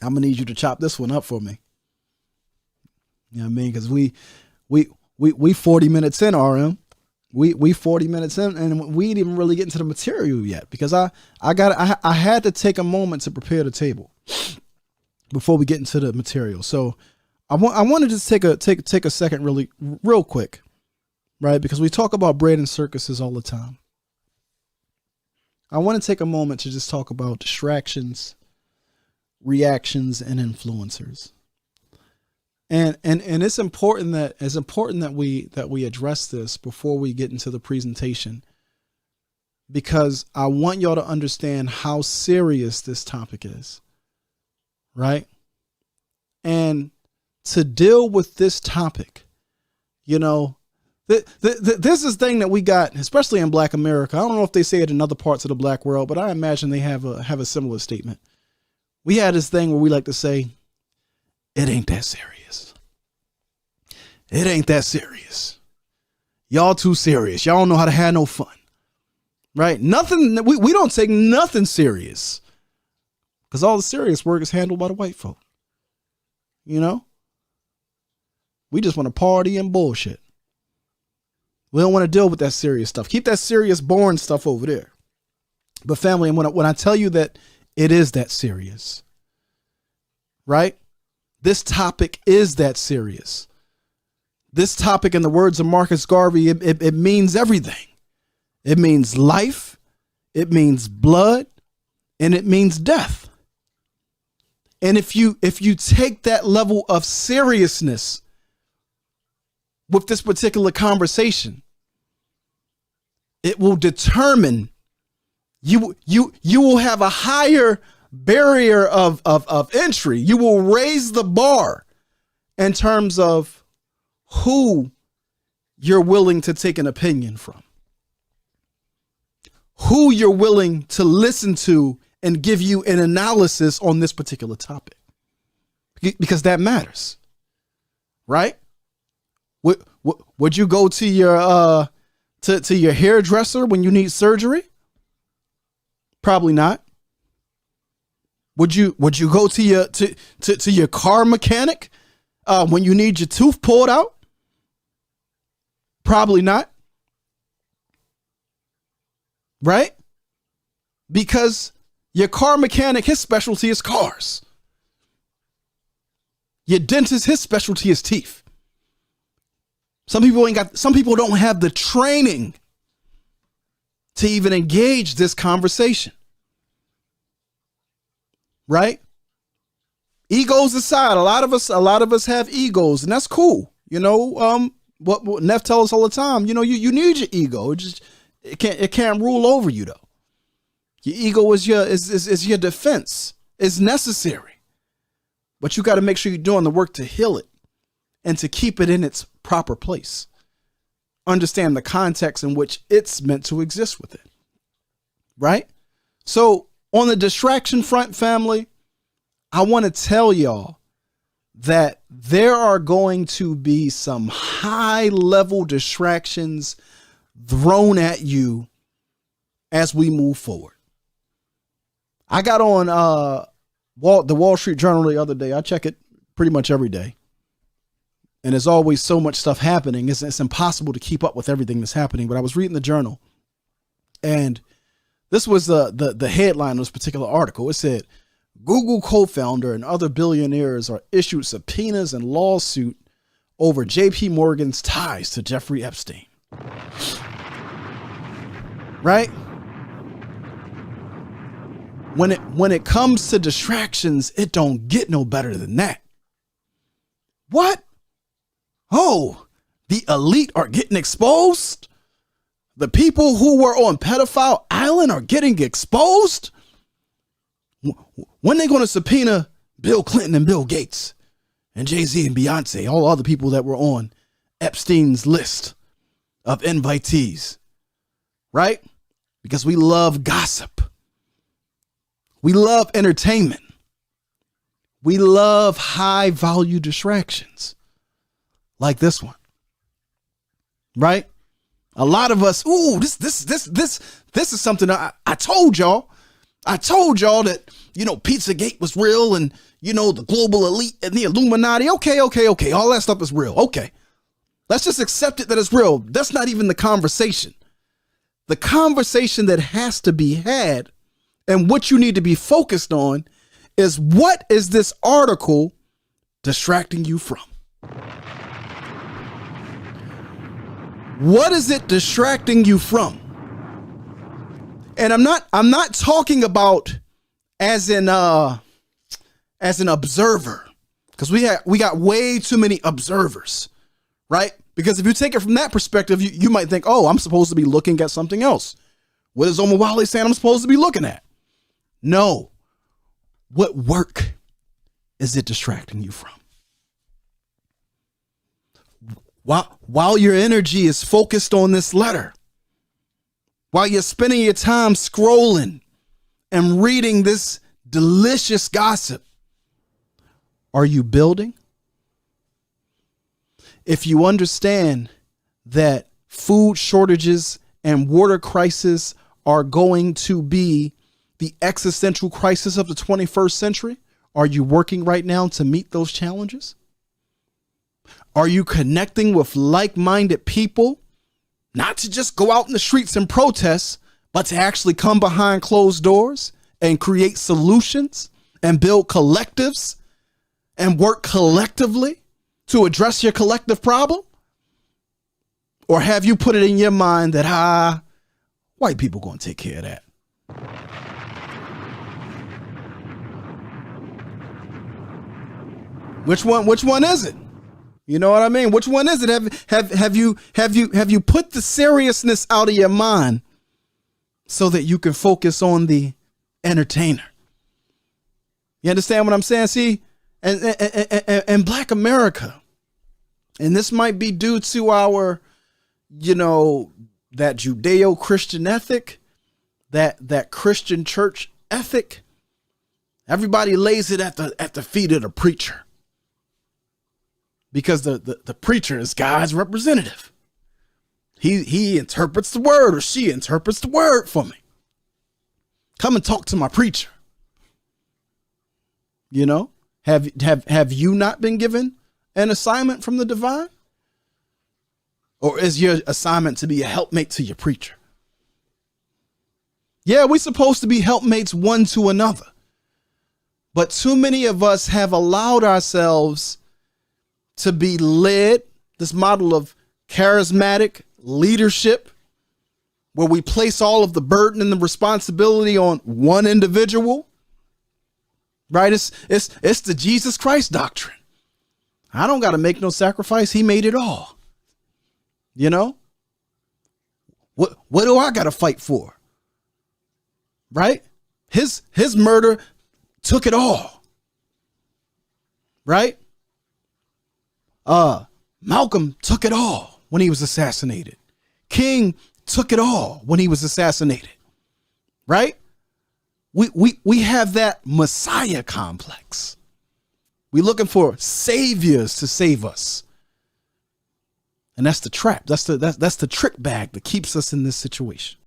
I'm gonna need you to chop this one up for me. You know what I mean? Because we 40 minutes in, RM. We 40 minutes in, and we ain't even really getting to the material yet, because I had to take a moment to prepare the table before we get into the material. So I wanted to take a second, real quick, right? Because we talk about bread and circuses all the time. I want to take a moment to just talk about distractions, reactions, and influencers. And it's important that we address this before we get into the presentation, because I want y'all to understand how serious this topic is, right? And to deal with this topic, you know, this is thing that we got, especially in Black America. I don't know if they say it in other parts of the Black world, but I imagine they have a similar statement. We had this thing where we like to say, it ain't that serious. It ain't that serious. Y'all too serious. Y'all don't know how to have no fun. Right? Nothing. We don't take nothing serious, because all the serious work is handled by the white folk. You know? We just want to party and bullshit. We don't want to deal with that serious stuff. Keep that serious, boring stuff over there. But family, when I tell you that it is that serious, right? This topic is that serious. This topic, in the words of Marcus Garvey, it means everything. It means life, it means blood, and it means death. And if you take that level of seriousness with this particular conversation, it will determine you will have a higher barrier of entry. You will raise the bar in terms of who you're willing to take an opinion from, who you're willing to listen to and give you an analysis on this particular topic, because that matters, right? Would you go to your to your hairdresser when you need surgery? Probably not. Would you go to your car mechanic when you need your tooth pulled out? Probably not. Right? Because your car mechanic, his specialty is cars. Your dentist, his specialty is teeth. Some people don't have the training to even engage this conversation. Right? Egos aside, a lot of us have egos, and that's cool. You know, what Neff tells us all the time, you know, you need your ego. It can't rule over you though. Your ego is your defense. It's necessary. But you got to make sure you're doing the work to heal it and to keep it in its proper place. Understand the context in which it's meant to exist with it. Right? So on the distraction front, family, I want to tell y'all that there are going to be some high level distractions thrown at you as we move forward. I got on the Wall Street Journal the other day. I check it pretty much every day. And there's always so much stuff happening. It's impossible to keep up with everything that's happening. But I was reading the journal, and this was the headline of this particular article. It said, Google co-founder and other billionaires are issued subpoenas and lawsuit over JP Morgan's ties to Jeffrey Epstein. Right? When it comes to distractions, it don't get no better than that. What? Oh, the elite are getting exposed? The people who were on Pedophile Island are getting exposed? When they going to subpoena Bill Clinton and Bill Gates and Jay-Z and Beyonce, all other people that were on Epstein's list of invitees, right? Because we love gossip. We love entertainment. We love high value distractions like this one, right? A lot of us, this is something I told y'all. I told y'all that, Pizzagate was real and, the global elite and the Illuminati. Okay. All that stuff is real. Okay. Let's just accept it that it's real. That's not even the conversation. The conversation that has to be had and what you need to be focused on is, what is this article distracting you from? What is it distracting you from? And I'm not talking about as an observer, because we got way too many observers, right? Because if you take it from that perspective, you might think, oh, I'm supposed to be looking at something else. What is Omowale saying I'm supposed to be looking at? No. What work is it distracting you from? While your energy is focused on this letter, while you're spending your time scrolling and reading this delicious gossip, are you building? If you understand that food shortages and water crisis are going to be the existential crisis of the 21st century, are you working right now to meet those challenges? Are you connecting with like-minded people, not to just go out in the streets and protest, but to actually come behind closed doors and create solutions and build collectives and work collectively to address your collective problem? Or have you put it in your mind that, white people going to take care of that? Which one is it? You know what I mean? Which one is it? Have you put the seriousness out of your mind so that you can focus on the entertainer? You understand what I'm saying? See, and Black America, and this might be due to our, that Judeo-Christian ethic, that Christian church ethic. Everybody lays it at the feet of the preacher, because the preacher is God's representative. He interprets the word, or she interprets the word for me. Come and talk to my preacher. Have you not been given an assignment from the divine? Or is your assignment to be a helpmate to your preacher? Yeah, we're supposed to be helpmates one to another. But too many of us have allowed ourselves to be led, this model of charismatic leadership, where we place all of the burden and the responsibility on one individual, right? It's the Jesus Christ doctrine. I don't got to make no sacrifice. He made it all. What do I got to fight for? Right? His murder took it all. Right? Malcolm took it all when he was assassinated. King took it all when he was assassinated. Right? We have that Messiah complex. We're looking for saviors to save us. And that's the trap. That's the trick bag that keeps us in this situation.